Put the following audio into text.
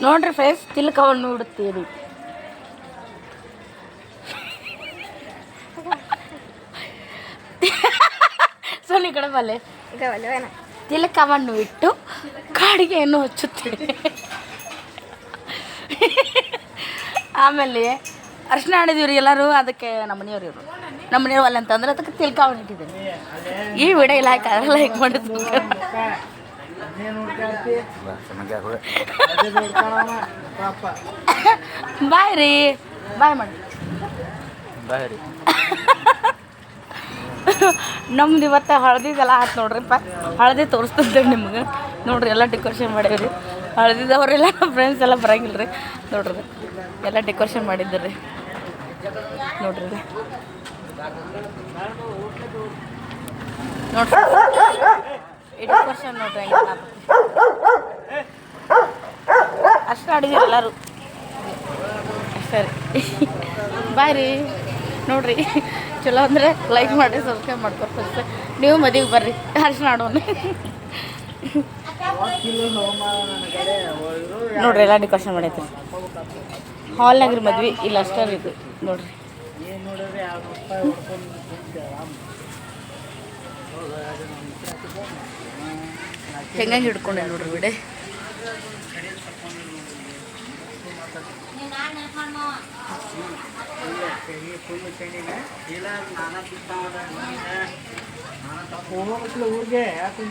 ನೋಡ್ರಿ friends, ತಿಲಕವನ್ನು ಉಡುತ್ತೀರಿ. Sony ಕಡೆ ಬಲ್ಲೆ ತಿಲಕವನ್ನು ಇಟ್ಟು ಕಾಡಿಗೆಯನ್ನು ಹಚ್ಚುತ್ತೀರಿ. ಆಮೇಲೆ ಅರ್ಶಿನ ಆಡಿದೀವ್ರಿ ಎಲ್ಲರೂ. ಅದಕ್ಕೆ ನಮ್ಮನೆಯವ್ರು ಇವರು ನಮ್ಮನೆಯವ್ರು ಅಲ್ಲ ಅಂತಂದ್ರೆ ಅದಕ್ಕೆ ತಿಲಕವನ್ನು ಇಟ್ಟಿದ್ದೀನಿ. ಈ ವಿಡಿಯೋ ಲೈಕ್ ಮಾಡಿದ್ದು ಬಾಯ್ ರೀ, ಬಾಯ್ ಮಾಡಿ ಬಾಯ್ ರೀ. ನಮ್ದು ಇವತ್ತು ಹಳದಿದೆಲ್ಲ ಆಯ್ತು ನೋಡ್ರಿಪ್ಪ. ಹಳದಿ ತೋರಿಸ್ತಿದ್ದೇವೆ ನಿಮ್ಗೆ. ನೋಡ್ರಿ ಎಲ್ಲ ಡೆಕೋರೇಷನ್ ಮಾಡೀವ್ರಿ. ಹಳದಿದವರೆಲ್ಲ ನಮ್ಮ ಫ್ರೆಂಡ್ಸ್ ಎಲ್ಲ ಬರಂಗಿಲ್ಲ ರೀ. ನೋಡ್ರಿ ಎಲ್ಲ ಡೆಕೋರೇಷನ್ ಮಾಡಿದ್ದೀರಿ ನೋಡ್ರಿ. ನೋಡ್ರಿ ಈ ಡೆಕೋರೇಷನ್ ನೋಡ್ರಿ ಹೆಂಗೆ ಅಷ್ಟು ಆಡಿದ್ದೀರಿ ಎಲ್ಲರೂ. ಸರಿ ಬಾಯ್ ರೀ. ನೋಡ್ರಿ ಚಲೋ ಅಂದರೆ ಲೈಕ್ ಮಾಡಿ, ಸಬ್ಸ್ಕ್ರೈಬ್ ಮಾಡ್ಕೊಡ್ತಾರೆ. ನೀವು ಮದುವೆಗೆ ಬರ್ರಿ, ಅರ್ಶಿನ ಆಡೋಣ. ನೋಡ್ರಿ ಎಲ್ಲ ಡೆಕೋರೇಷನ್ ಮಾಡೈತಿ. ಹಾಲ್ನಾಗ್ರಿ ಮದ್ವೆ, ಇಲ್ಲ ಅಷ್ಟೇ ಇದು ನೋಡ್ರಿ. ಹೆಂಗೆ ಹಿಡ್ಕೊಂಡೆ ನೋಡ್ರಿ ಬಿಡೆ. ಊರಿಗೆ ಯಾಕೆ